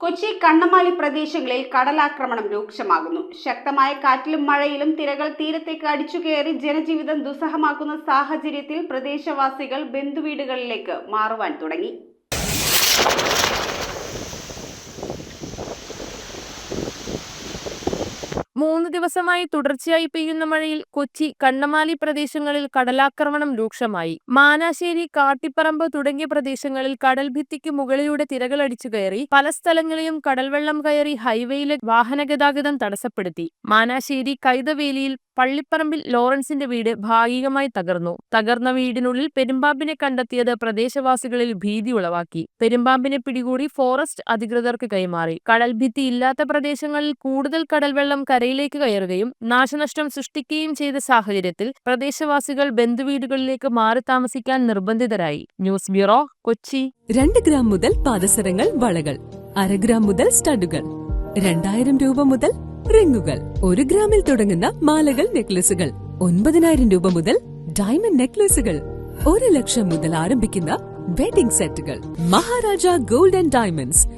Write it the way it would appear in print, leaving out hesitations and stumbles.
കൊച്ചി കണ്ണമാലി പ്രദേശങ്ങളിൽ കടലാക്രമണം രൂക്ഷമാകുന്നു. ശക്തമായ കാറ്റിലും മഴയിലും തിരകൾ തീരത്തേക്ക് അടിച്ചുകയറി ജനജീവിതം ദുസ്സഹമാക്കുന്ന സാഹചര്യത്തിൽ പ്രദേശവാസികൾ ബന്ധുവീടുകളിലേക്ക് മാറുവാൻ തുടങ്ങി. മൂന്ന് ദിവസമായി തുടർച്ചയായി പെയ്യുന്ന മഴയിൽ കൊച്ചി കണ്ണമാലി പ്രദേശങ്ങളിൽ കടലാക്രമണം രൂക്ഷമായി. മാനാശ്ശേരി, കാട്ടിപ്പറമ്പ് തുടങ്ങിയ പ്രദേശങ്ങളിൽ കടൽഭിത്തിക്ക് മുകളിലൂടെ തിരകളടിച്ചു കയറി. പല സ്ഥലങ്ങളിലും കടൽവെള്ളം കയറി ഹൈവേയിലെ വാഹനഗതാഗതം തടസ്സപ്പെടുത്തി. മാനാശ്ശേരി കൈതവേലിയിൽ പള്ളിപ്പറമ്പിൽ ലോറൻസിന്റെ വീട് ഭാഗികമായി തകർന്നു. തകർന്ന വീടിനുള്ളിൽ പെരുമ്പാമ്പിനെ കണ്ടെത്തിയത് പ്രദേശവാസികളിൽ ഭീതി ഉളവാക്കി. പെരുമ്പാമ്പിനെ പിടികൂടി ഫോറസ്റ്റ് അധികൃതർക്ക് കൈമാറി. കടൽഭിത്തി ഇല്ലാത്ത പ്രദേശങ്ങളിൽ കൂടുതൽ കടൽവെള്ളം കരയിലേക്ക് കയറുകയും നാശനഷ്ടം സൃഷ്ടിക്കുകയും ചെയ്ത സാഹചര്യത്തിൽ പ്രദേശവാസികൾ ബന്ധുവീടുകളിലേക്ക് മാറി താമസിക്കാൻ നിർബന്ധിതരായി. News bureau, Kochi. 2 ഗ്രാം മുതൽ പാദസരങ്ങൾ, വളകൾ, 1/2 ഗ്രാം മുതൽ സ്റ്റഡുകൾ, 2000 രൂപ മുതൽ റിങ്ങുകൾ, 1 ഗ്രാമിൽ തുടങ്ങുന്ന മാലകൾ, നെക്ലസുകൾ, 9000 രൂപ മുതൽ ഡയമണ്ട് നെക്ലസുകൾ, 1 ലക്ഷം മുതൽ ആരംഭിക്കുന്ന വെഡിംഗ് സെറ്റുകൾ. Maharaja gold and diamonds,